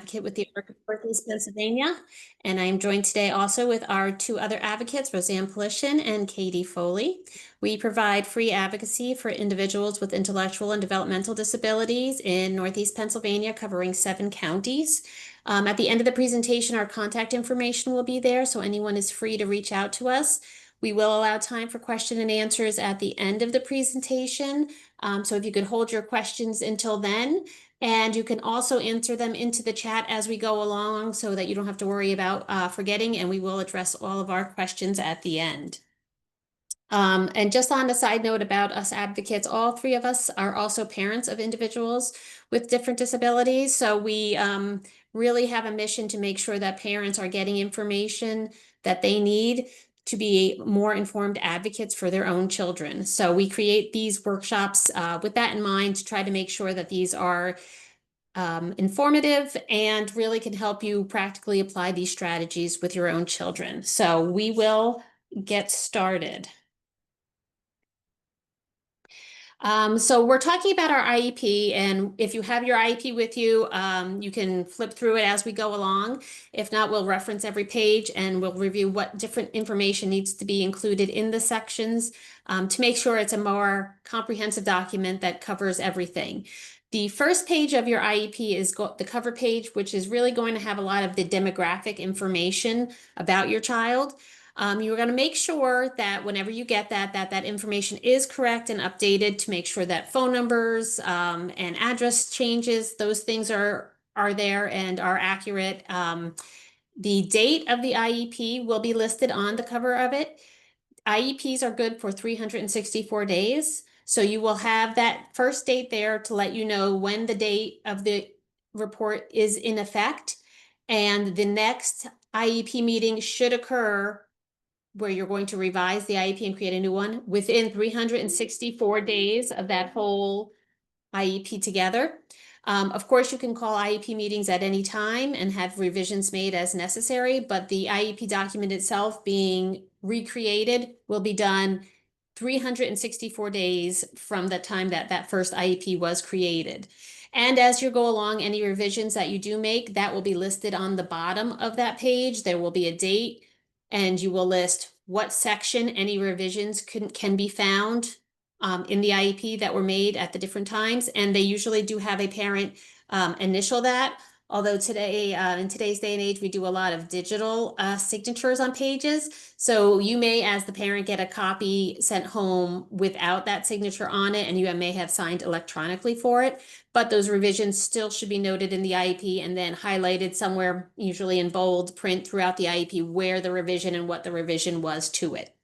advocate with the Northeast Pennsylvania, and I'm joined today also with our two other advocates, Roseanne Polishin and Katie Foley. We provide free advocacy for individuals with intellectual and developmental disabilities in Northeast Pennsylvania, covering 7 counties. At the end of the presentation, our contact information will be there, so anyone is free to reach out to us. We will allow time for question and answers at the end of the presentation. So if you could hold your questions until then, and you can also enter them into the chat as we go along so that you don't have to worry about forgetting, and we will address all of our questions at the end. And just on a side note about us advocates, all 3 of us are also parents of individuals with different disabilities. So we really have a mission to make sure that parents are getting information that they need to be more informed advocates for their own children. So we create these workshops with that in mind to try to make sure that these are informative and really can help you practically apply these strategies with your own children. So we will get started. So we're talking about our IEP, and if you have your IEP with you, you can flip through it as we go along. If not, we'll reference every page and we'll review what different information needs to be included in the sections to make sure it's a more comprehensive document that covers everything. The first page of your IEP is the cover page, which is really going to have a lot of the demographic information about your child. You're going to make sure that whenever you get that information is correct and updated to make sure that phone numbers and address changes, those things are there and are accurate. The date of the IEP will be listed on the cover of it. IEPs are good for 364 days. So you will have that first date there to let you know when the date of the report is in effect. And the next IEP meeting should occur where you're going to revise the IEP and create a new one within 364 days of that whole IEP together. Of course, you can call IEP meetings at any time and have revisions made as necessary, but the IEP document itself being recreated will be done 364 days from the time that first IEP was created. And as you go along, any revisions that you do make, that will be listed on the bottom of that page. There will be a date, and you will list what section any revisions can be found in the IEP that were made at the different times. And they usually do have a parent initial that. Although today, in today's day and age, we do a lot of digital signatures on pages. So you may, as the parent, get a copy sent home without that signature on it, and you may have signed electronically for it. But those revisions still should be noted in the IEP and then highlighted somewhere, usually in bold print throughout the IEP, where the revision and what the revision was to it.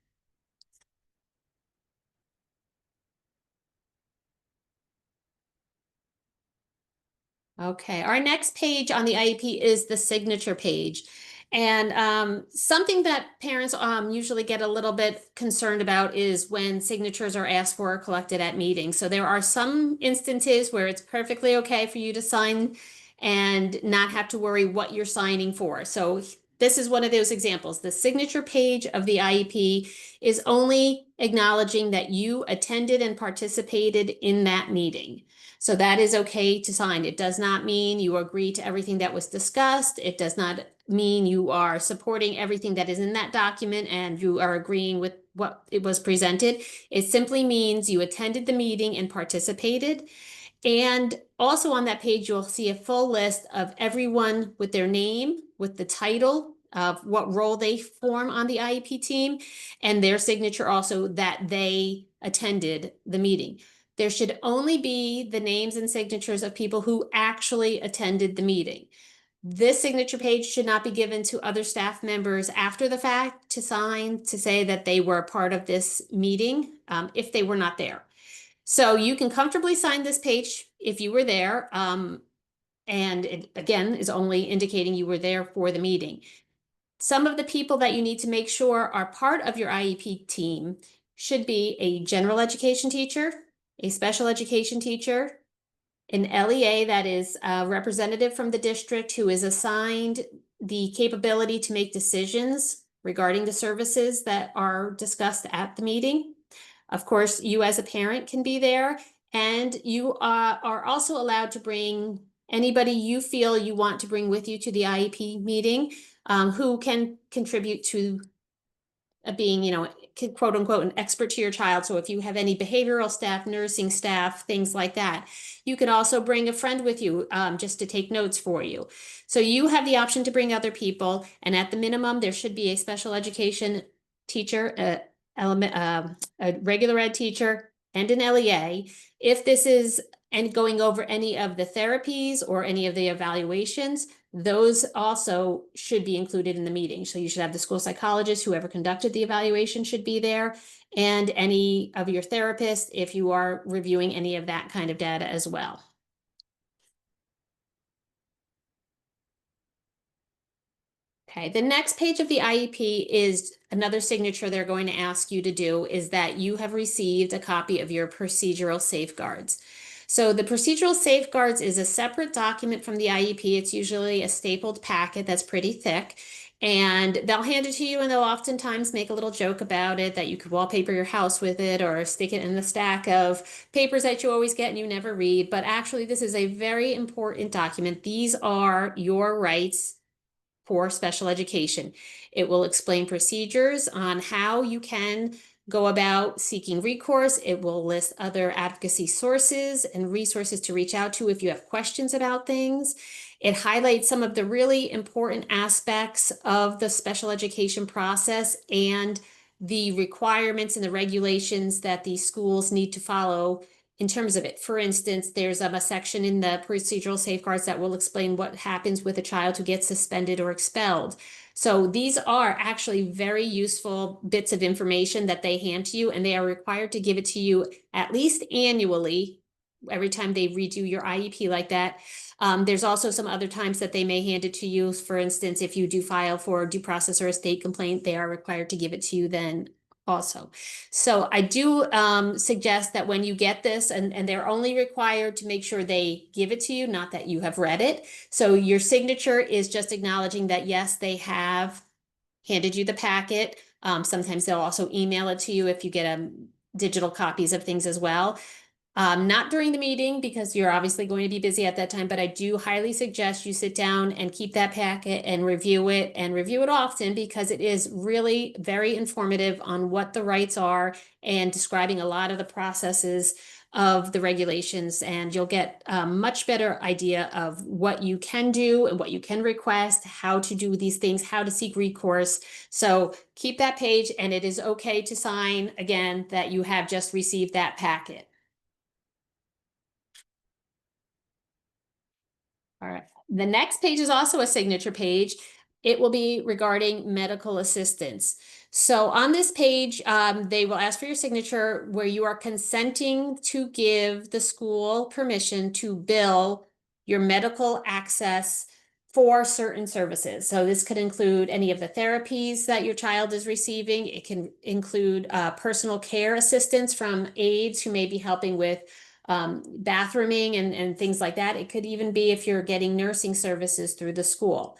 Okay, our next page on the IEP is the signature page. And something that parents usually get a little bit concerned about is when signatures are asked for or collected at meetings. So there are some instances where it's perfectly okay for you to sign and not have to worry what you're signing for. So this is one of those examples. The signature page of the IEP is only acknowledging that you attended and participated in that meeting. So that is okay to sign. It does not mean you agree to everything that was discussed. It does not mean you are supporting everything that is in that document and you are agreeing with what it was presented. It simply means you attended the meeting and participated. And also on that page, you'll see a full list of everyone with their name, with the title of what role they form on the IEP team, and their signature also that they attended the meeting. There should only be the names and signatures of people who actually attended the meeting. This signature page should not be given to other staff members after the fact to sign to say that they were a part of this meeting if they were not there. So you can comfortably sign this page if you were there. And it, again, is only indicating you were there for the meeting. Some of the people that you need to make sure are part of your IEP team should be a general education teacher, a special education teacher, an LEA that is a representative from the district who is assigned the capability to make decisions regarding the services that are discussed at the meeting. Of course, you as a parent can be there, and you are also allowed to bring anybody you feel you want to bring with you to the IEP meeting, who can contribute to being, quote unquote, an expert to your child. So if you have any behavioral staff, nursing staff, things like that, you can also bring a friend with you, just to take notes for you. So you have the option to bring other people, and at the minimum, there should be a special education teacher, a regular ed teacher, and an LEA. If this is and going over any of the therapies or any of the evaluations, those also should be included in the meeting. So you should have the school psychologist, whoever conducted the evaluation should be there, and any of your therapists if you are reviewing any of that kind of data as well. Okay, the next page of the IEP is another signature they're going to ask you to do, is that you have received a copy of your procedural safeguards. So the procedural safeguards is a separate document from the IEP. It's usually a stapled packet that's pretty thick, and they'll hand it to you, and they'll oftentimes make a little joke about it, that you could wallpaper your house with it or stick it in the stack of papers that you always get and you never read. But actually, this is a very important document. These are your rights for special education. It will explain procedures on how you can go about seeking recourse. It will list other advocacy sources and resources to reach out to if you have questions about things. It highlights some of the really important aspects of the special education process and the requirements and the regulations that the schools need to follow in terms of it. For instance, there's a section in the procedural safeguards that will explain what happens with a child who gets suspended or expelled. So these are actually very useful bits of information that they hand to you, and they are required to give it to you at least annually, every time they redo your IEP like that. There's also some other times that they may hand it to you. For instance, if you do file for due process or a state complaint, they are required to give it to you then also. So I do suggest that when you get this, and they're only required to make sure they give it to you, not that you have read it. So your signature is just acknowledging that, yes, they have handed you the packet. Sometimes they'll also email it to you if you get digital copies of things as well. Not during the meeting because you're obviously going to be busy at that time, but I do highly suggest you sit down and keep that packet and review it often, because it is really very informative on what the rights are and describing a lot of the processes of the regulations, and you'll get a much better idea of what you can do and what you can request, how to do these things, how to seek recourse. So keep that page, and it is okay to sign again that you have just received that packet. All right. The next page is also a signature page. It will be regarding medical assistance. So on this page, they will ask for your signature where you are consenting to give the school permission to bill your medical access for certain services. So this could include any of the therapies that your child is receiving. It can include personal care assistance from aides who may be helping with bathrooming and things like that. It could even be if you're getting nursing services through the school.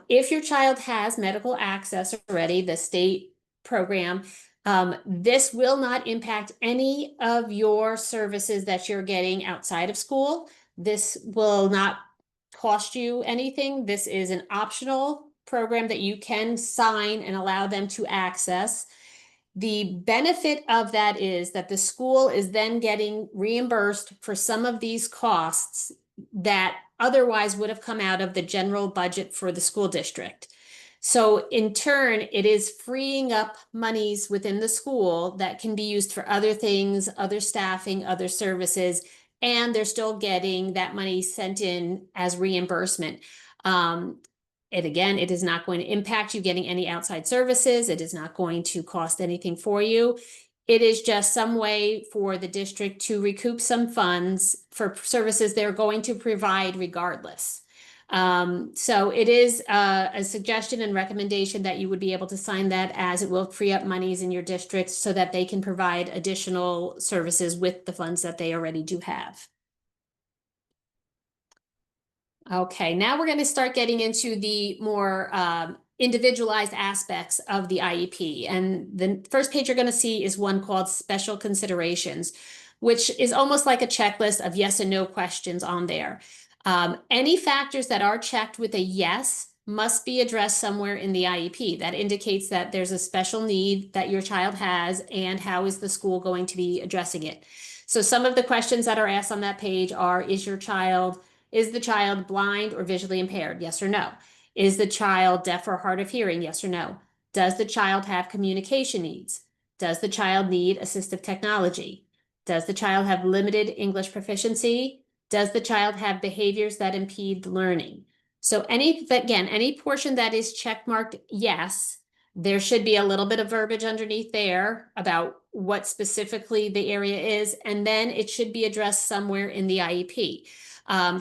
If your child has medical access already, the state program, this will not impact any of your services that you're getting outside of school. This will not cost you anything. This is an optional program that you can sign and allow them to access. The benefit of that is that the school is then getting reimbursed for some of these costs that otherwise would have come out of the general budget for the school district. So in turn, it is freeing up monies within the school that can be used for other things, other staffing, other services, and they're still getting that money sent in as reimbursement. And again, it is not going to impact you getting any outside services. It is not going to cost anything for you. It is just some way for the district to recoup some funds for services they're going to provide regardless. So it is a suggestion and recommendation that you would be able to sign that, as it will free up monies in your district so that they can provide additional services with the funds that they already do have. Okay, now we're going to start getting into the more individualized aspects of the IEP. And the first page you're going to see is one called Special Considerations, which is almost like a checklist of yes and no questions on there. Any factors that are checked with a yes must be addressed somewhere in the IEP. That indicates that there's a special need that your child has and how is the school going to be addressing it. So some of the questions that are asked on that page are, is the child blind or visually impaired? Yes or no. Is the child deaf or hard of hearing? Yes or no. Does the child have communication needs? Does the child need assistive technology? Does the child have limited English proficiency? Does the child have behaviors that impede learning? So any portion that is check marked yes, there should be a little bit of verbiage underneath there about what specifically the area is, and then it should be addressed somewhere in the IEP.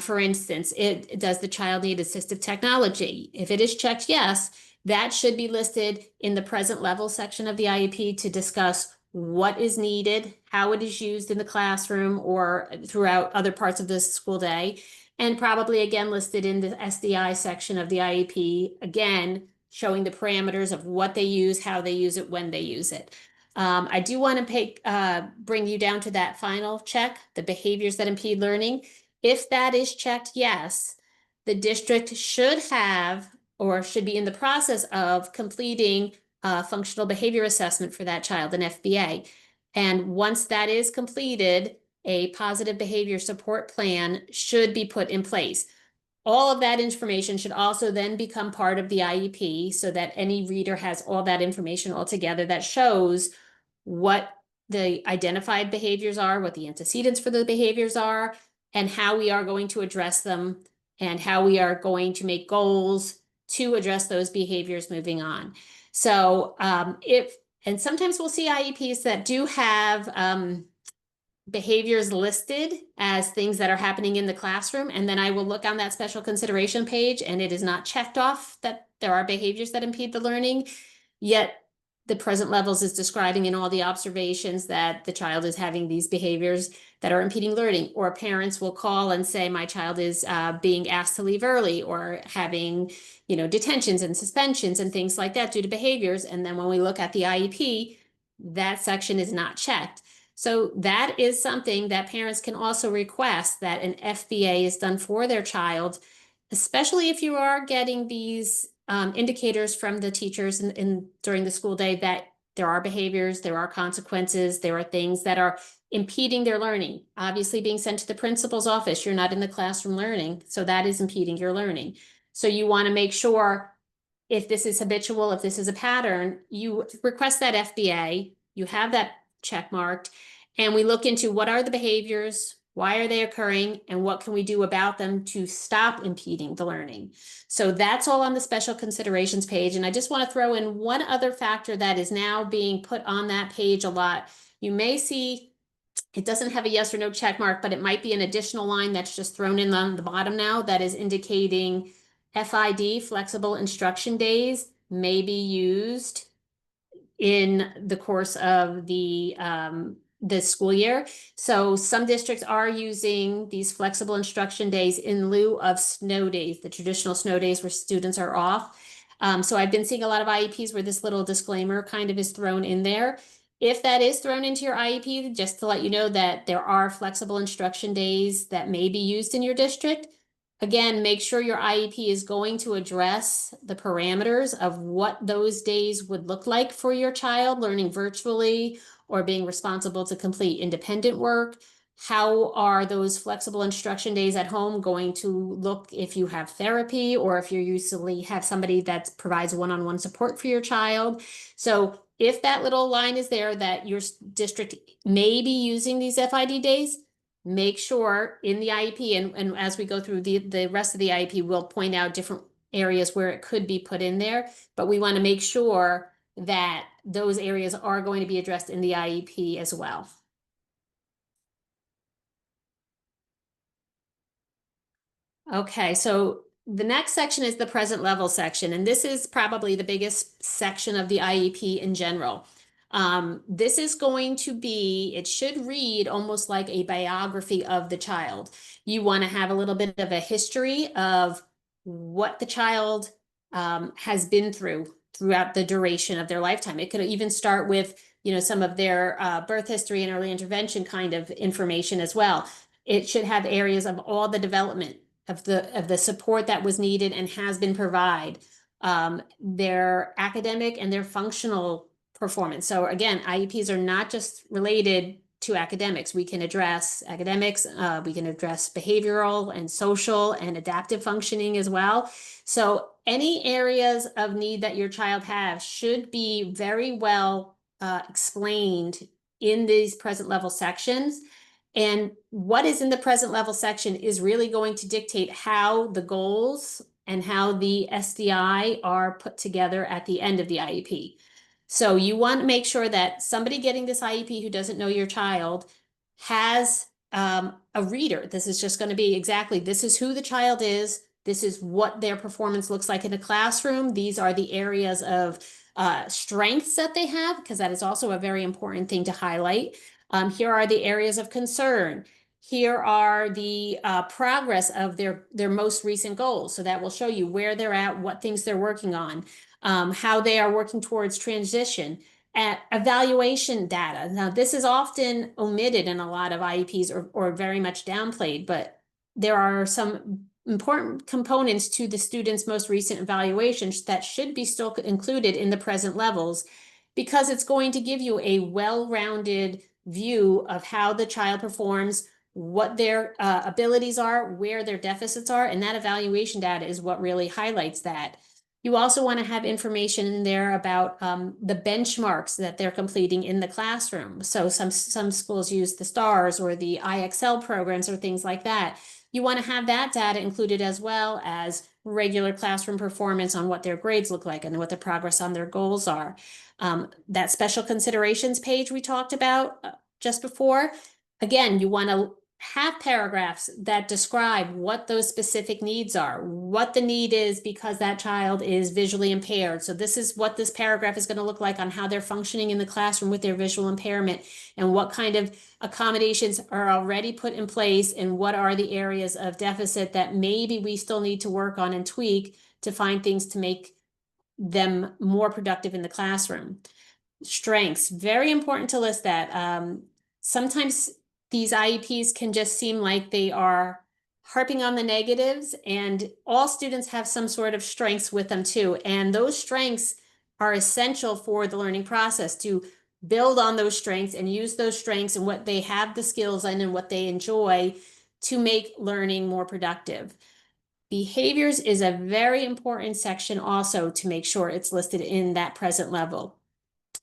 For instance, does the child need assistive technology? If it is checked yes, that should be listed in the present level section of the IEP to discuss what is needed, how it is used in the classroom or throughout other parts of the school day, and probably again listed in the SDI section of the IEP, again, showing the parameters of what they use, how they use it, when they use it. I do want to bring you down to that final check, the behaviors that impede learning. If that is checked yes, the district should have or should be in the process of completing functional behavior assessment for that child, an FBA. And once that is completed, a positive behavior support plan should be put in place. All of that information should also then become part of the IEP so that any reader has all that information all together that shows what the identified behaviors are, what the antecedents for the behaviors are, and how we are going to address them and how we are going to make goals to address those behaviors moving on. So and sometimes we'll see IEPs that do have behaviors listed as things that are happening in the classroom. And then I will look on that special consideration page and it is not checked off that there are behaviors that impede the learning, yet the present levels is describing in all the observations that the child is having these behaviors that are impeding learning, or parents will call and say, my child is being asked to leave early or having, detentions and suspensions and things like that due to behaviors. And then when we look at the IEP, that section is not checked. So that is something that parents can also request, that an FBA is done for their child, especially if you are getting these indicators from the teachers during the school day that there are behaviors, there are consequences, there are things that are impeding their learning. Obviously, being sent to the principal's office, you're not in the classroom learning, so that is impeding your learning. So you want to make sure if this is habitual, if this is a pattern, you request that FBA, you have that check marked, and we look into what are the behaviors, why are they occurring, and what can we do about them to stop impeding the learning. So that's all on the special considerations page. And I just want to throw in one other factor that is now being put on that page a lot. You may see it doesn't have a yes or no check mark, but it might be an additional line that's just thrown in on the bottom now that is indicating FID, flexible instruction days, may be used in the course of the school year. So some districts are using these flexible instruction days in lieu of snow days, the traditional snow days where students are off. So I've been seeing a lot of IEPs where this little disclaimer kind of is thrown in there. If that is thrown into your IEP, just to let you know that there are flexible instruction days that may be used in your district. Again, make sure your IEP is going to address the parameters of what those days would look like for your child learning virtually or being responsible to complete independent work. How are those flexible instruction days at home going to look if you have therapy or if you usually have somebody that provides one-on-one support for your child? So if that little line is there that your district may be using these FID days, make sure in the IEP, and as we go through the rest of the IEP, we'll point out different areas where it could be put in there, but we want to make sure that those areas are going to be addressed in the IEP as well. Okay, so the next section is the present level section, and this is probably the biggest section of the IEP in general. This is going to be, it should read almost like a biography of the child. You want to have a little bit of a history of what the child has been throughout the duration of their lifetime. It could even start with, some of their birth history and early intervention kind of information as well. It should have areas of all the development of the support that was needed and has been provided, their academic and their functional performance. So again, IEPs are not just related to academics. We can address academics, we can address behavioral and social and adaptive functioning as well. So any areas of need that your child has should be very well explained in these present level sections. And what is in the present level section is really going to dictate how the goals and how the SDI are put together at the end of the IEP. So you want to make sure that somebody getting this IEP who doesn't know your child has a reader. This is just going to be exactly, this is who the child is. This is what their performance looks like in a classroom. These are the areas of strengths that they have, because that is also a very important thing to highlight. Here are the areas of concern. Here are the progress of their most recent goals. So that will show you where they're at, what things they're working on, how they are working towards transition. Evaluation data. Now, this is often omitted in a lot of IEPs or very much downplayed, but there are some important components to the student's most recent evaluations that should be still included in the present levels, because it's going to give you a well-rounded view of how the child performs, what their abilities are, where their deficits are, and that evaluation data is what really highlights that. You also want to have information in there about the benchmarks that they're completing in the classroom. So some schools use the STARS or the IXL programs or things like that. You want to have that data included, as well as regular classroom performance on what their grades look like and what the progress on their goals are. That special considerations page we talked about just before, again, you want to have paragraphs that describe what those specific needs are, what the need is because that child is visually impaired. So this is what this paragraph is going to look like on how they're functioning in the classroom with their visual impairment, and what kind of accommodations are already put in place, and what are the areas of deficit that maybe we still need to work on and tweak to find things to make them more productive in the classroom. Strengths, very important to list that. Sometimes these IEPs can just seem like they are harping on the negatives, and all students have some sort of strengths with them too. And those strengths are essential for the learning process, to build on those strengths and use those strengths and what they have the skills in and what they enjoy to make learning more productive. Behaviors is a very important section also to make sure it's listed in that present level.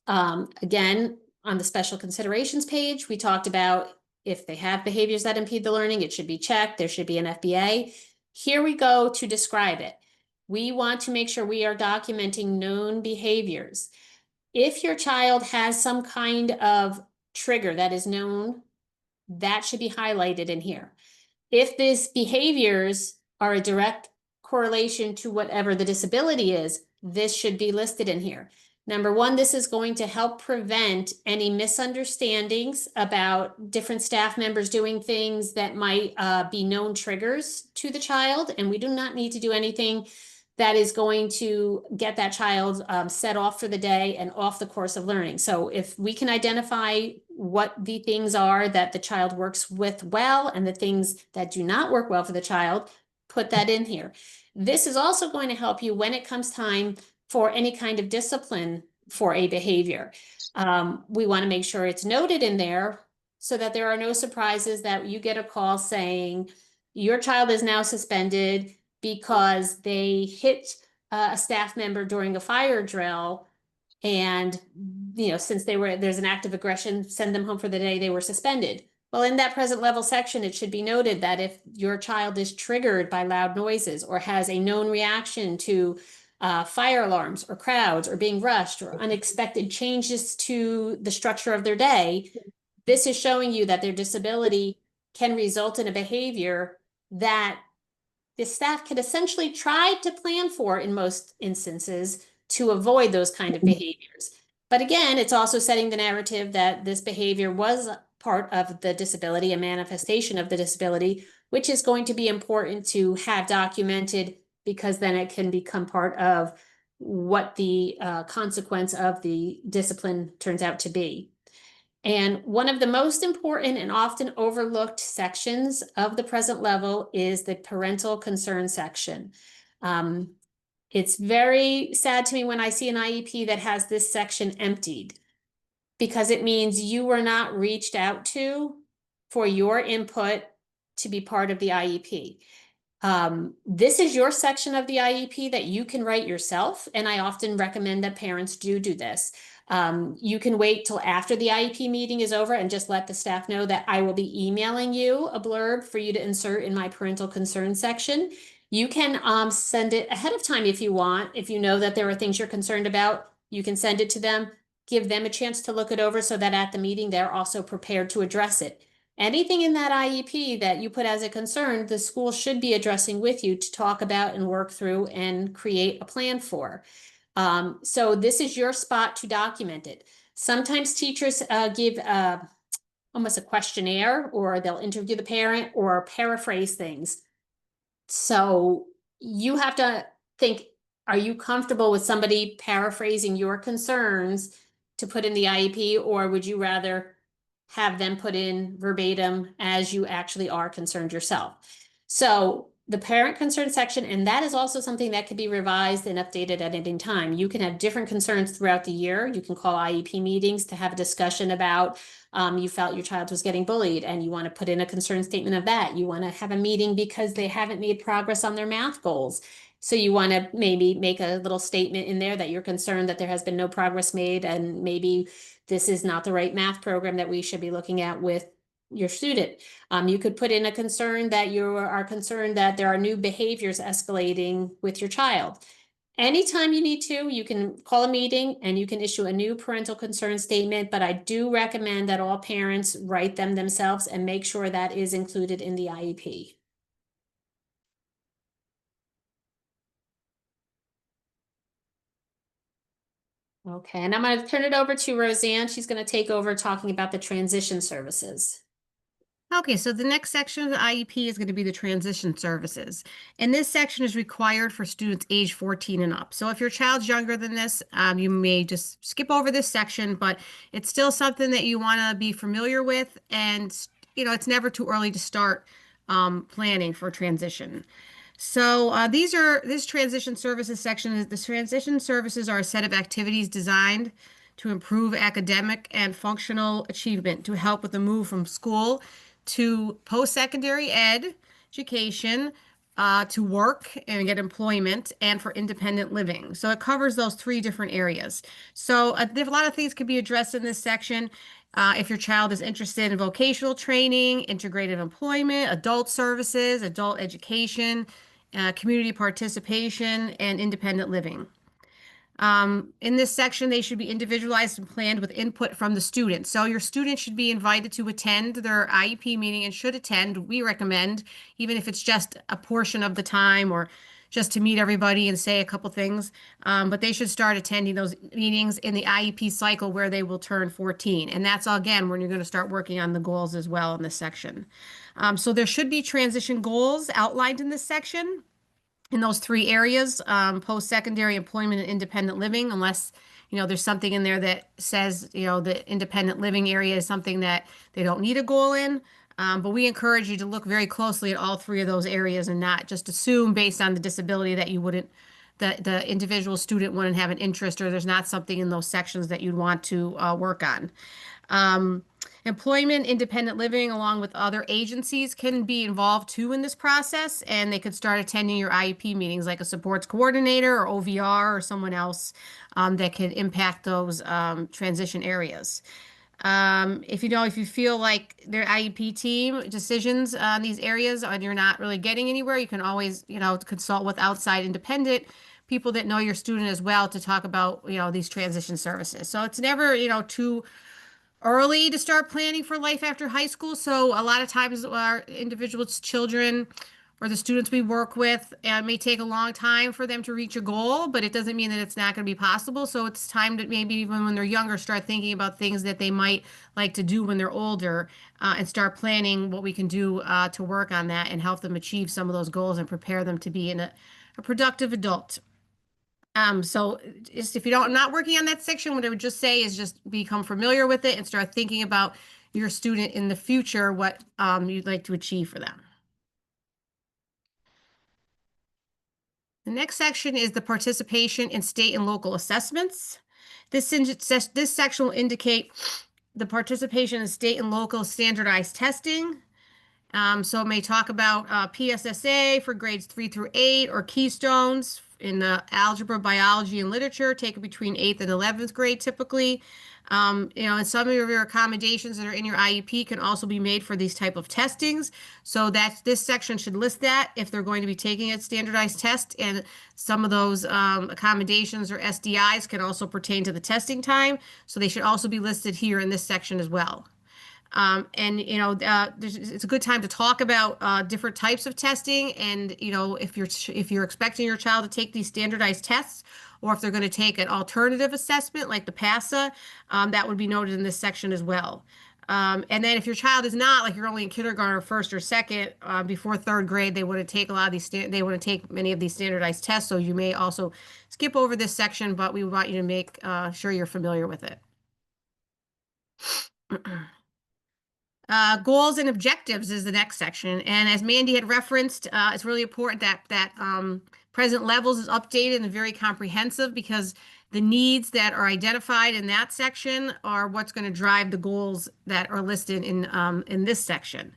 Again, on the special considerations page, we talked about if they have behaviors that impede the learning, it should be checked. There should be an FBA. Here we go to describe it. We want to make sure we are documenting known behaviors. If your child has some kind of trigger that is known, that should be highlighted in here. If these behaviors are a direct correlation to whatever the disability is, this should be listed in here. Number one, this is going to help prevent any misunderstandings about different staff members doing things that might be known triggers to the child. And we do not need to do anything that is going to get that child set off for the day and off the course of learning. So if we can identify what the things are that the child works with well and the things that do not work well for the child, put that in here. This is also going to help you when it comes time for any kind of discipline for a behavior. We want to make sure it's noted in there so that there are no surprises that you get a call saying your child is now suspended because they hit a staff member during a fire drill, and since there's an act of aggression, send them home for the day, they were suspended. Well, in that present level section, it should be noted that if your child is triggered by loud noises or has a known reaction to fire alarms or crowds or being rushed or unexpected changes to the structure of their day, this is showing you that their disability can result in a behavior that the staff can essentially try to plan for in most instances to avoid those kind of behaviors. But again, it's also setting the narrative that this behavior was part of the disability, a manifestation of the disability, which is going to be important to have documented, because then it can become part of what the consequence of the discipline turns out to be. And one of the most important and often overlooked sections of the present level is the parental concern section. Um, it's very sad to me when I see an IEP that has this section emptied because it means you were not reached out to for your input to be part of the IEP. This is your section of the IEP that you can write yourself, and I often recommend that parents do this. You can wait till after the IEP meeting is over and just let the staff know that I will be emailing you a blurb for you to insert in my parental concern section. You can send it ahead of time if you want. If you know that there are things you're concerned about, you can send it to them, give them a chance to look it over so that at the meeting they're also prepared to address it. Anything in that IEP that you put as a concern, the school should be addressing with you to talk about and work through and create a plan for. So this is your spot to document it. Sometimes teachers give almost a questionnaire, or they'll interview the parent or paraphrase things. So you have to think, are you comfortable with somebody paraphrasing your concerns to put in the IEP, or would you rather have them put in verbatim as you actually are concerned yourself? So the parent concern section, and that is also something that can be revised and updated at any time. You can have different concerns throughout the year. You can call IEP meetings to have a discussion about you felt your child was getting bullied and you want to put in a concern statement of that. You want to have a meeting because they haven't made progress on their math goals. So you want to maybe make a little statement in there that you're concerned that there has been no progress made, and maybe this is not the right math program that we should be looking at with your student. You could put in a concern that you are concerned that there are new behaviors escalating with your child. Anytime you need to, you can call a meeting and you can issue a new parental concern statement, but I do recommend that all parents write them themselves and make sure that is included in the IEP. Okay, and I'm going to turn it over to Roseanne. She's going to take over talking about the transition services. Okay, so the next section of the IEP is going to be the transition services. And this section is required for students age 14 and up. So if your child's younger than this, you may just skip over this section, but it's still something that you want to be familiar with. And, it's never too early to start planning for transition. So this transition services section. The transition services are a set of activities designed to improve academic and functional achievement to help with the move from school to post-secondary education, to work and get employment, and for independent living. So it covers those three different areas. So there's a lot of things could be addressed in this section. If your child is interested in vocational training, integrated employment, adult services, adult education, community participation, and independent living. In this section, they should be individualized and planned with input from the student. So your student should be invited to attend their IEP meeting and should attend. We recommend, even if it's just a portion of the time or just to meet everybody and say a couple things. But they should start attending those meetings in the IEP cycle where they will turn 14. And that's, again, when you're going to start working on the goals as well in this section. So there should be transition goals outlined in this section in those three areas, post-secondary employment and independent living, unless, there's something in there that says, the independent living area is something that they don't need a goal in. But we encourage you to look very closely at all three of those areas and not just assume based on the disability that the individual student wouldn't have an interest, or there's not something in those sections that you'd want to work on. Um, Employment, independent living, along with other agencies can be involved too in this process, and they could start attending your IEP meetings like a supports coordinator or OVR or someone else that could impact those transition areas. If you feel like their IEP team decisions on these areas and you're not really getting anywhere, you can always, consult with outside independent people that know your student as well to talk about, these transition services. So it's never, too early to start planning for life after high school. So a lot of times our individual children or the students we work with, it may take a long time for them to reach a goal, but it doesn't mean that it's not going to be possible. So it's time to maybe even when they're younger, start thinking about things that they might like to do when they're older, and start planning what we can do to work on that and help them achieve some of those goals and prepare them to be a productive adult. So just if you don't not working on that section, what I would just say is just become familiar with it and start thinking about your student in the future, what you'd like to achieve for them. The next section is the participation in state and local assessments. This section will indicate the participation in state and local standardized testing. So it may talk about PSSA for grades 3 through 8 or keystones in the algebra, biology, and literature, taken between 8th and 11th grade typically. And some of your accommodations that are in your IEP can also be made for these type of testings. So this section should list that if they're going to be taking a standardized test. And some of those accommodations or SDIs can also pertain to the testing time. So they should also be listed here in this section as well. It's a good time to talk about different types of testing, and if you're expecting your child to take these standardized tests, or if they're going to take an alternative assessment like the PASA, that would be noted in this section as well. And then if your child is not, like you're only in kindergarten or first or second, before third grade, they want to take a lot of these they want to take many of these standardized tests. So you may also skip over this section, but we want you to make sure you're familiar with it. Goals and objectives is the next section. And as Mandy had referenced, it's really important that present levels is updated and very comprehensive, because the needs that are identified in that section are what's going to drive the goals that are listed in this section.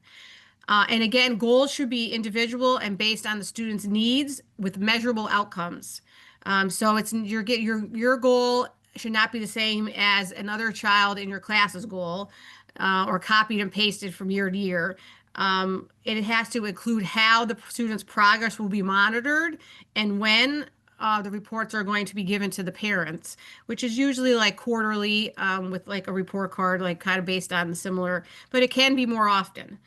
And again, goals should be individual and based on the student's needs with measurable outcomes. So it's your goal should not be the same as another child in your class's goal, or copied and pasted from year to year. It has to include how the student's progress will be monitored and when the reports are going to be given to the parents, which is usually like quarterly, with like a report card, like kind of based on the similar, but it can be more often.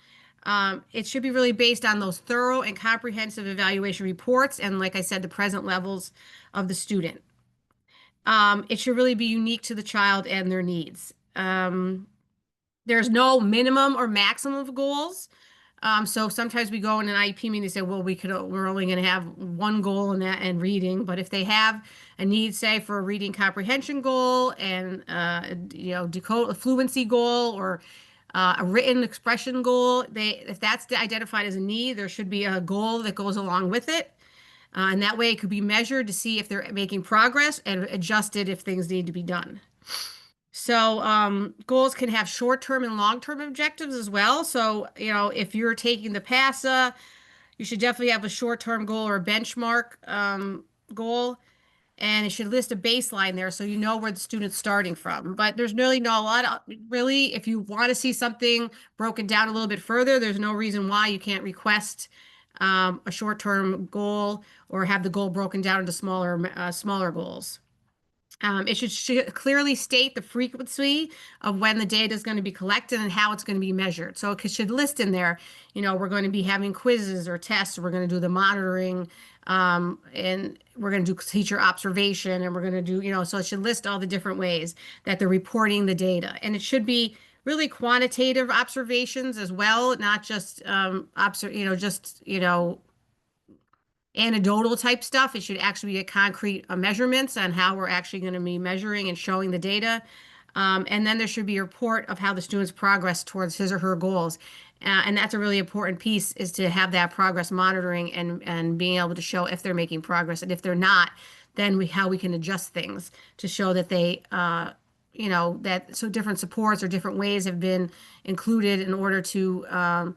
It should be really based on those thorough and comprehensive evaluation reports and, like I said, the present levels of the student. It should really be unique to the child and their needs. There's no minimum or maximum of goals. So sometimes we go in an IEP meeting and say, well, we're only going to have one goal in that and reading. But if they have a need, say, for a reading comprehension goal and decode a fluency goal, or a written expression goal, if that's identified as a need, there should be a goal that goes along with it. And that way it could be measured to see if they're making progress and adjusted if things need to be done. So goals can have short-term and long-term objectives as well. So, if you're taking the PASA, you should definitely have a short-term goal or a benchmark goal, and it should list a baseline there so you know where the student's starting from. But there's really not a lot of, really, if you want to see something broken down a little bit further, there's no reason why you can't request a short-term goal or have the goal broken down into smaller goals. It should clearly state the frequency of when the data is going to be collected and how it's going to be measured. So it should list in there, we're going to be having quizzes or tests, or we're going to do the monitoring, and we're going to do teacher observation, and we're going to do, so it should list all the different ways that they're reporting the data. And it should be really quantitative observations as well, not just, anecdotal type stuff. It should actually be concrete measurements on how we're actually going to be measuring and showing the data. And then there should be a report of how the student's progress towards his or her goals. And that's a really important piece, is to have that progress monitoring and being able to show if they're making progress. And if they're not, then how we can adjust things to show that they, so different supports or different ways have been included in order to,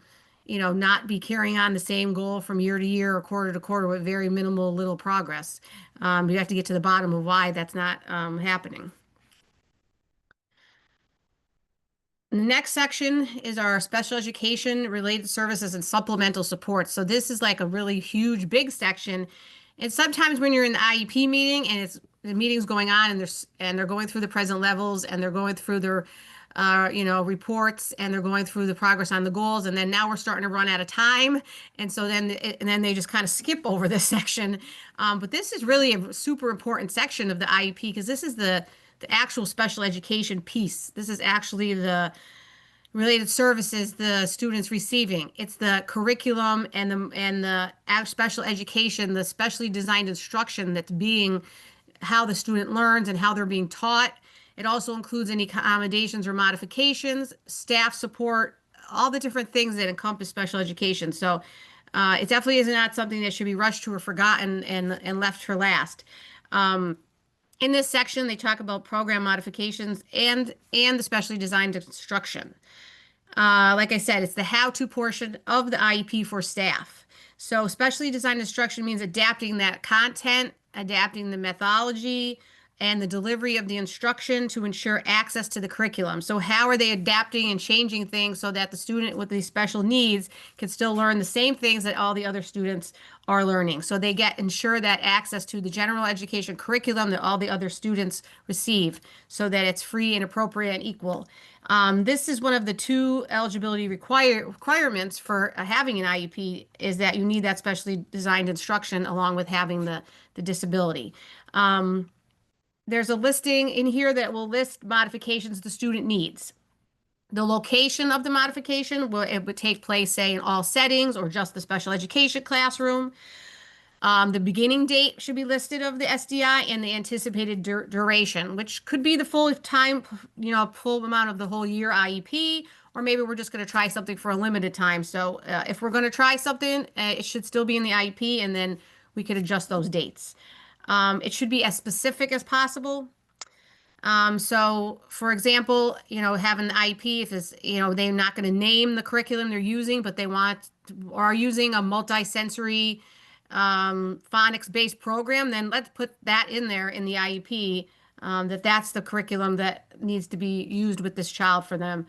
not be carrying on the same goal from year to year or quarter to quarter with very minimal little progress. You have to get to the bottom of why that's not happening. The next section is our special education related services and supplemental support. So this is like a really huge, big section. And sometimes when you're in the IEP meeting and the meeting's going on and they're going through the present levels and they're going through their reports and they're going through the progress on the goals, and then now we're starting to run out of time, and so then they just kind of skip over this section. But this is really a super important section of the IEP, because this is the actual special education piece. This is actually the related services the students receiving. It's the curriculum and the special education, the specially designed instruction that's being how the student learns and how they're being taught. It also includes any accommodations or modifications, staff support, all the different things that encompass special education. So it definitely is not something that should be rushed to or forgotten and left for last. Um, in this section, they talk about program modifications and the specially designed instruction. Like I said, it's the how-to portion of the IEP for staff. So specially designed instruction means adapting that content, adapting the methodology, and the delivery of the instruction to ensure access to the curriculum. So how are they adapting and changing things so that the student with these special needs can still learn the same things that all the other students are learning? So they ensure that access to the general education curriculum that all the other students receive so that it's free and appropriate and equal. This is one of the two eligibility requirements for having an IEP is that you need that specially designed instruction along with having the disability. There's a listing in here that will list modifications the student needs. The location of the modification, it would take place, say, in all settings or just the special education classroom. The beginning date should be listed of the SDI and the anticipated duration, which could be the full time, full amount of the whole year IEP, or maybe we're just going to try something for a limited time. So if we're going to try something, it should still be in the IEP, and then we could adjust those dates. It should be as specific as possible. So for example, having the IEP, if it's, they're not going to name the curriculum they're using, but they are using a multi-sensory phonics-based program, then let's put that in there in the IEP, that's the curriculum that needs to be used with this child for them.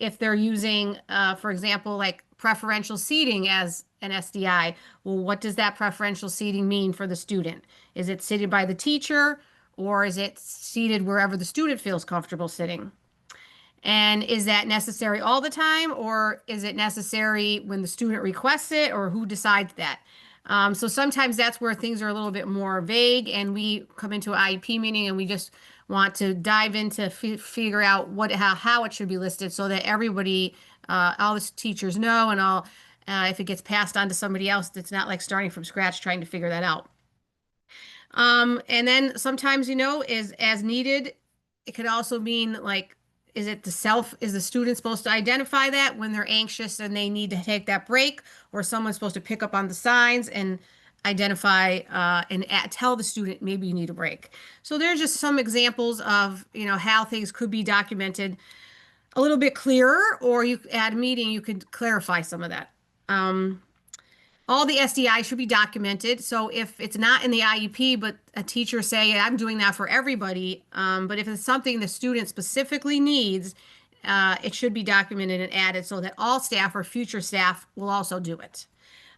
If they're using, for example, like preferential seating as an SDI, well, what does that preferential seating mean for the student? Is it seated by the teacher, or is it seated wherever the student feels comfortable sitting? And is that necessary all the time, or is it necessary when the student requests it, or who decides that? So sometimes that's where things are a little bit more vague, and we come into an IEP meeting and we just want to dive into figure out how it should be listed so that everybody, all the teachers know, and all if it gets passed on to somebody else, it's not like starting from scratch trying to figure that out. And then sometimes, is as needed. It could also mean like, is the student supposed to identify that when they're anxious and they need to take that break, or someone's supposed to pick up on the signs and identify and tell the student maybe you need a break. So there's just some examples of, how things could be documented a little bit clearer, or at a meeting, you could clarify some of that. All the SDI should be documented. So if it's not in the IEP, but a teacher say, I'm doing that for everybody, but if it's something the student specifically needs, it should be documented and added so that all staff or future staff will also do it.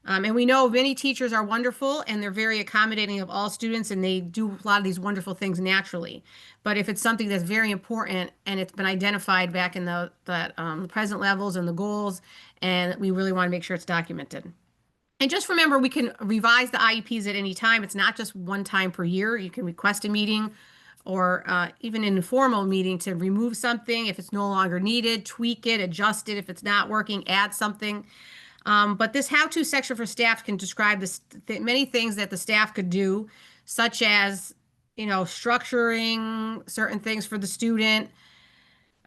And we know many teachers are wonderful and they're very accommodating of all students, and they do a lot of these wonderful things naturally. But if it's something that's very important and it's been identified back in the present levels and the goals, and we really want to make sure it's documented. And just remember, we can revise the IEPs at any time. It's not just one time per year. You can request a meeting or even an informal meeting to remove something if it's no longer needed, tweak it, adjust it. If it's not working, add something. But this how-to section for staff can describe many things that the staff could do, such as, structuring certain things for the student,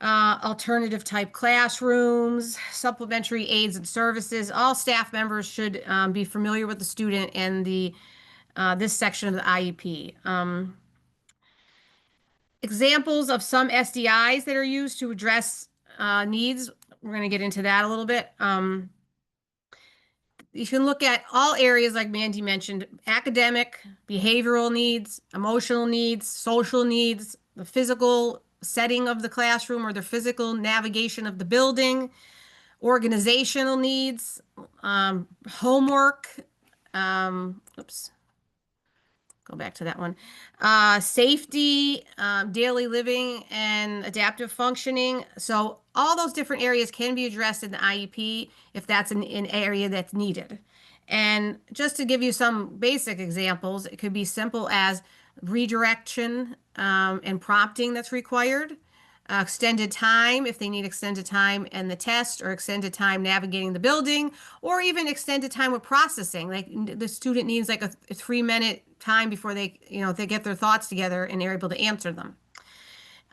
alternative type classrooms, supplementary aids and services. All staff members should be familiar with the student and this section of the IEP. Examples of some SDIs that are used to address needs. We're going to get into that a little bit. You can look at all areas like Mandy mentioned: academic, behavioral needs, emotional needs, social needs, the physical setting of the classroom or the physical navigation of the building, organizational needs, homework, oops, go back to that one, safety, daily living, and adaptive functioning. So all those different areas can be addressed in the IEP if that's an area that's needed. And just to give you some basic examples, it could be simple as redirection and prompting that's required. extended time if they need extended time in the test or extended time navigating the building, or even extended time with processing. Like the student needs like a 3 minute time before they get their thoughts together and they're able to answer them.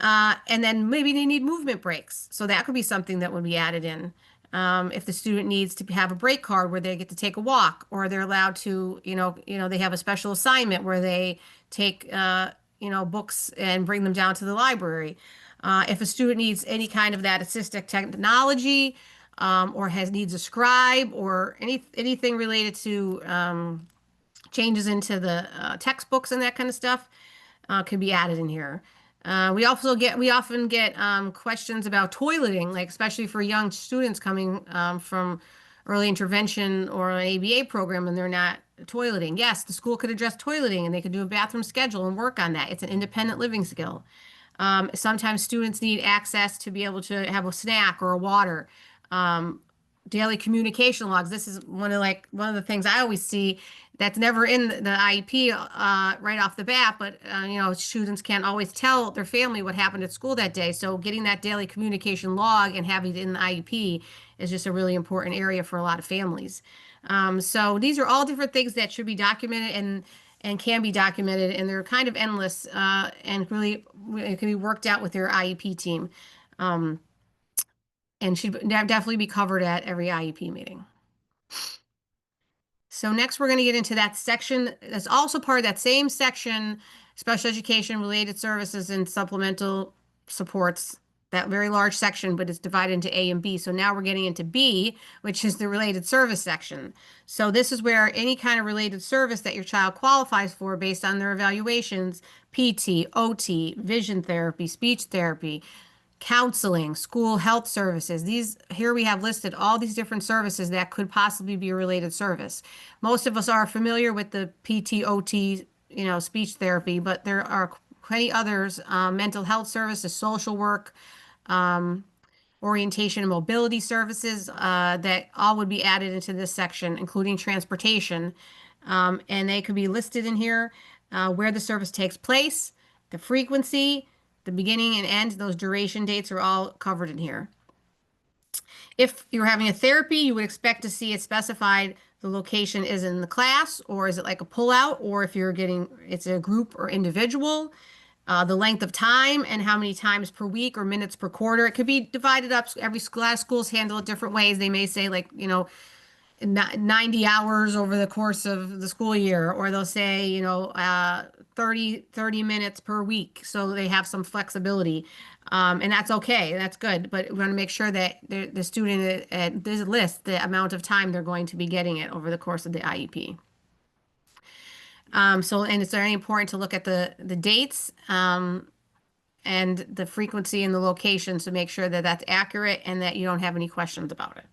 And then maybe they need movement breaks. So that could be something that would be added in. If the student needs to have a break card where they get to take a walk, or they're allowed to, they have a special assignment where they take, books and bring them down to the library. If a student needs any kind of that assistive technology, or needs a scribe or anything related to changes into the textbooks and that kind of stuff, can be added in here. We often get questions about toileting, like especially for young students coming from early intervention or an ABA program and they're not toileting. Yes, the school could address toileting and they could do a bathroom schedule and work on that. It's an independent living skill. Sometimes students need access to be able to have a snack or a water. Um, Daily communication logs. This is one of the things I always see that's never in the IEP right off the bat, but students can't always tell their family what happened at school that day. So getting that daily communication log and having it in the IEP is just a really important area for a lot of families. So these are all different things that should be documented and can be documented, and they're kind of endless, and really it can be worked out with your IEP team, um, and should definitely be covered at every IEP meeting. So next we're going to get into that section that's also part of that same section, special education related services and supplemental supports, that very large section, but it's divided into A and B. So now we're getting into B, which is the related service section. So this is where any kind of related service that your child qualifies for based on their evaluations, PT, OT, vision therapy, speech therapy, counseling, school health services. These here we have listed all these different services that could possibly be a related service. Most of us are familiar with the PTOT, speech therapy, but there are many others, mental health services, social work, um, orientation and mobility services, that all would be added into this section, including transportation. And they could be listed in here, where the service takes place, the frequency, the beginning and end, those duration dates are all covered in here. If you're having a therapy, you would expect to see it specified the location is in the class, or is it like a pullout, or if it's a group or individual, the length of time and how many times per week or minutes per quarter. It could be divided up. A lot of schools handle it different ways. They may say 90 hours over the course of the school year, or they'll say, 30 minutes per week. So they have some flexibility. And that's okay. That's good. But we want to make sure that the student there's a list, the amount of time they're going to be getting it over the course of the IEP. And it's very important to look at the dates, and the frequency and the location to make sure that that's accurate and that you don't have any questions about it.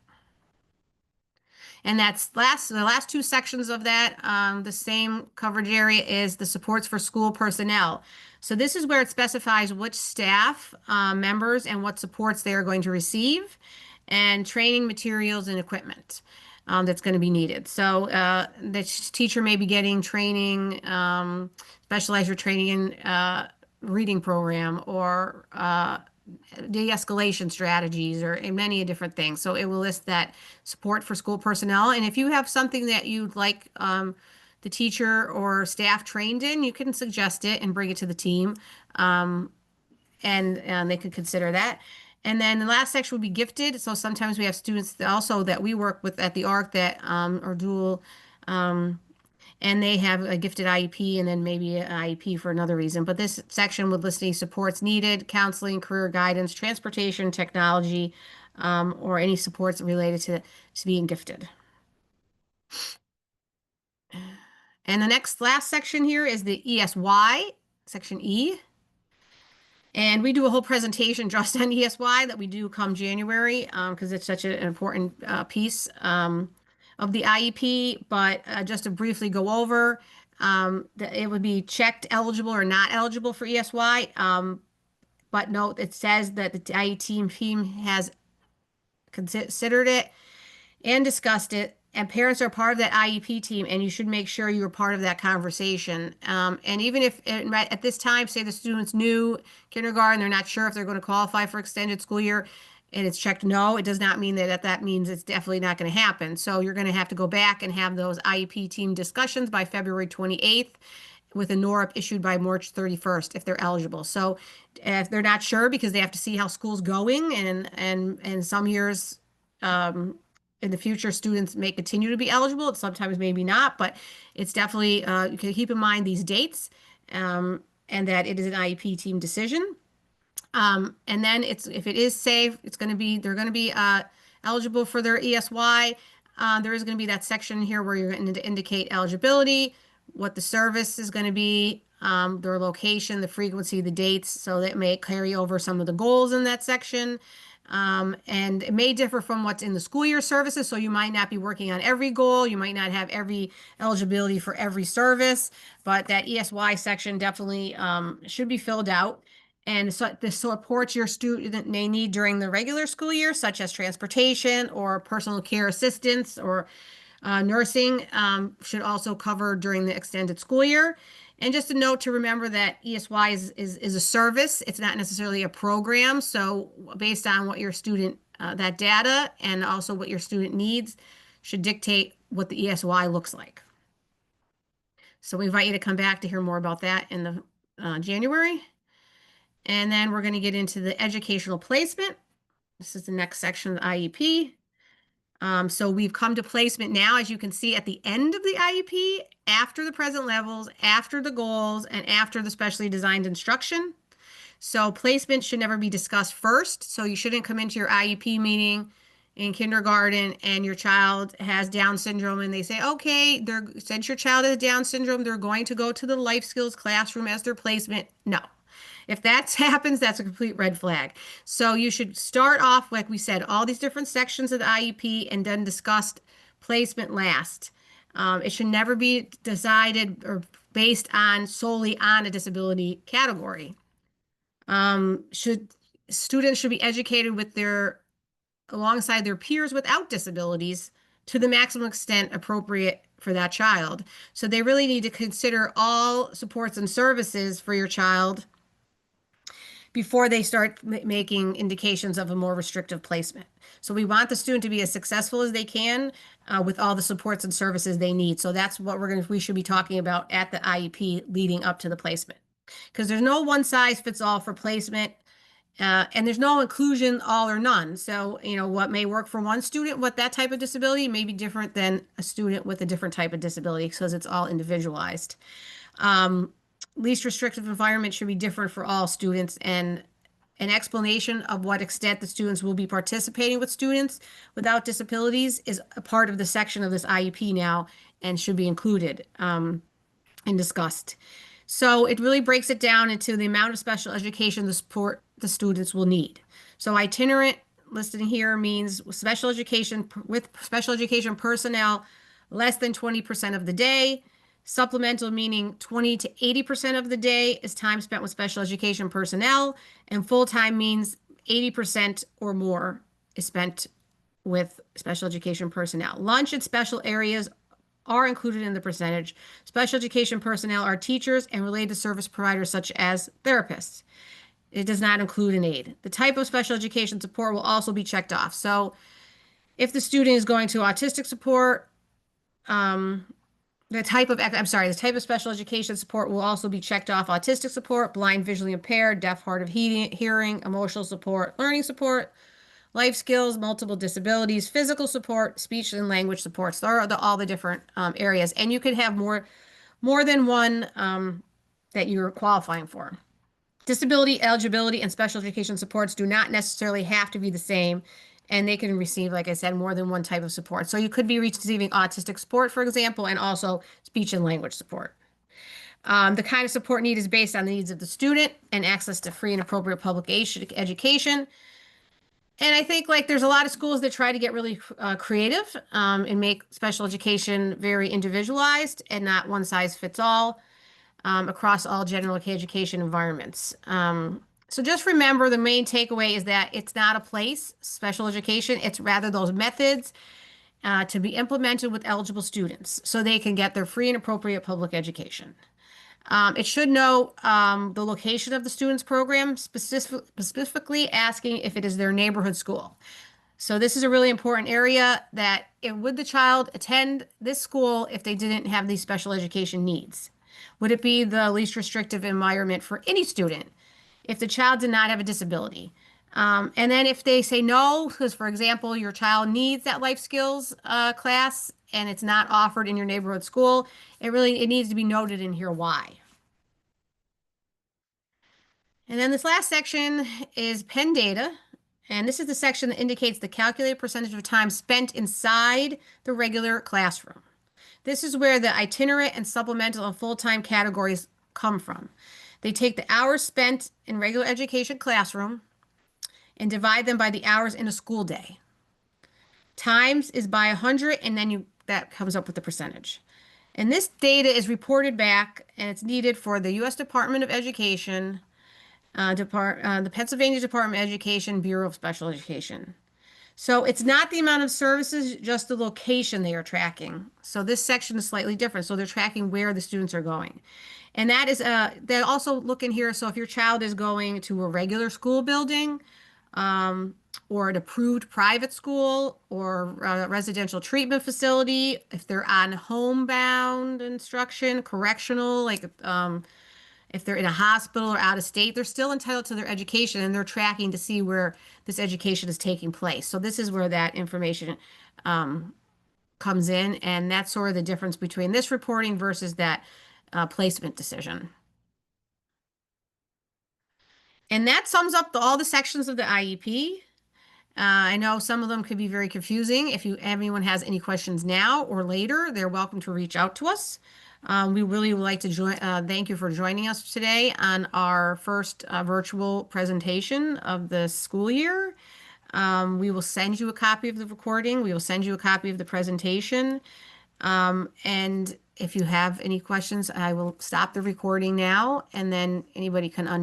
And that's the last two sections of that. The same coverage area is the supports for school personnel. So this is where it specifies which staff members and what supports they are going to receive, and training materials and equipment that's going to be needed. So the teacher may be getting training, specialized training in reading program, or de-escalation strategies, or many different things. So it will list that support for school personnel. And if you have something that you'd like the teacher or staff trained in, you can suggest it and bring it to the team, and they could consider that. And then the last section would be gifted. So sometimes we have students that we work with at the ARC that are dual, and they have a gifted IEP and then maybe an IEP for another reason. But this section would list any supports needed: counseling, career guidance, transportation, technology, or any supports related to being gifted. And the last section here is the ESY, section E. And we do a whole presentation just on ESY that we do come January, because it's such an important piece of the IEP. But just to briefly go over, it would be checked eligible or not eligible for ESY. But note, it says that the IEP team has considered it and discussed it And parents are part of that IEP team, and you should make sure you're part of that conversation. And even if at this time, say the student's new kindergarten, they're not sure if they're going to qualify for extended school year, and it's checked no, it does not mean that means it's definitely not going to happen. So you're going to have to go back and have those IEP team discussions by February 28th with a NORP issued by March 31st if they're eligible. So if they're not sure because they have to see how school's going, and some years in the future students may continue to be eligible, sometimes maybe not, but it's definitely you can keep in mind these dates, and that it is an IEP team decision. And then if it is safe, they're going to be eligible for their ESY. There is going to be that section here where you're going to indicate eligibility, what the service is going to be, their location, the frequency, the dates. So that may carry over some of the goals in that section. And it may differ from what's in the school year services. So you might not be working on every goal. You might not have every eligibility for every service, but that ESY section definitely should be filled out. And so this supports your student may need during the regular school year, such as transportation or personal care assistance or nursing, should also cover during the extended school year. And just a note to remember that ESY is a service. It's not necessarily a program. So based on what your student, that data and also what your student needs should dictate what the ESY looks like. So we invite you to come back to hear more about that in the January. And then we're going to get into the educational placement. This is the next section of the IEP. So we've come to placement now, as you can see at the end of the IEP, after the present levels, after the goals, and after the specially designed instruction. So placement should never be discussed first. So you shouldn't come into your IEP meeting in kindergarten and your child has Down syndrome and they say, okay, since your child has Down syndrome, they're going to go to the life skills classroom as their placement. No. If that happens, that's a complete red flag. So you should start off, like we said, all these different sections of the IEP and then discuss placement last. It should never be decided or based on solely on a disability category. Students should be educated alongside their peers without disabilities to the maximum extent appropriate for that child. So they really need to consider all supports and services for your child before they start making indications of a more restrictive placement. So we want the student to be as successful as they can with all the supports and services they need. So that's what we should be talking about at the IEP leading up to the placement. Because there's no one size fits all for placement, and there's no inclusion all or none. So, what may work for one student with that type of disability may be different than a student with a different type of disability because it's all individualized. Least restrictive environment should be different for all students, and an explanation of what extent the students will be participating with students without disabilities is a part of the section of this IEP now and should be included and discussed. So it really breaks it down into the amount of special education the support the students will need. So itinerant listed here means special education with special education personnel less than 20% of the day. Supplemental meaning 20 to 80% of the day is time spent with special education personnel, and full-time means 80% or more is spent with special education personnel. Lunch and special areas are included in the percentage. Special education personnel are teachers and related service providers such as therapists. It does not include an aide. The type of special education support will also be checked off. So if the student is going to autistic support, the type of special education support will also be checked off: autistic support, blind, visually impaired, deaf, hard of hearing, emotional support, learning support, life skills, multiple disabilities, physical support, speech and language supports. There are all the different areas, and you could have more than one that you're qualifying for. Disability eligibility and special education supports do not necessarily have to be the same, and they can receive, like I said, more than one type of support. So you could be receiving autistic support, for example, and also speech and language support. The kind of support need is based on the needs of the student and access to free and appropriate public education. And I think there's a lot of schools that try to get really creative and make special education very individualized and not one size fits all across all general education environments. So just remember, the main takeaway is that it's not a place, special education. It's rather those methods to be implemented with eligible students so they can get their free and appropriate public education. It should know the location of the student's program, specifically asking if it is their neighborhood school. So this is a really important area that would the child attend this school if they didn't have these special education needs? Would it be the least restrictive environment for any student if the child did not have a disability? And then if they say no, because for example, your child needs that life skills class and it's not offered in your neighborhood school, it needs to be noted in here why. And then this last section is pen data. And this is the section that indicates the calculated percentage of time spent inside the regular classroom. This is where the itinerant and supplemental and full-time categories come from. They take the hours spent in regular education classroom and divide them by the hours in a school day. Times is by 100, and then that comes up with the percentage. And this data is reported back, and it's needed for the U.S. Department of Education, the Pennsylvania Department of Education, Bureau of Special Education. So it's not the amount of services, just the location they are tracking. So this section is slightly different. So they're tracking where the students are going. And that is, they also look in here. So if your child is going to a regular school building, or an approved private school or a residential treatment facility, if they're on homebound instruction, correctional, like if they're in a hospital or out of state, they're still entitled to their education and they're tracking to see where this education is taking place. So this is where that information comes in, and that's sort of the difference between this reporting versus that placement decision. And that sums up all the sections of the IEP. I know some of them could be very confusing. If anyone has any questions now or later, they're welcome to reach out to us. We really would like to thank you for joining us today on our first virtual presentation of the school year. We will send you a copy of the recording. We will send you a copy of the presentation. And if you have any questions, I will stop the recording now, and then anybody can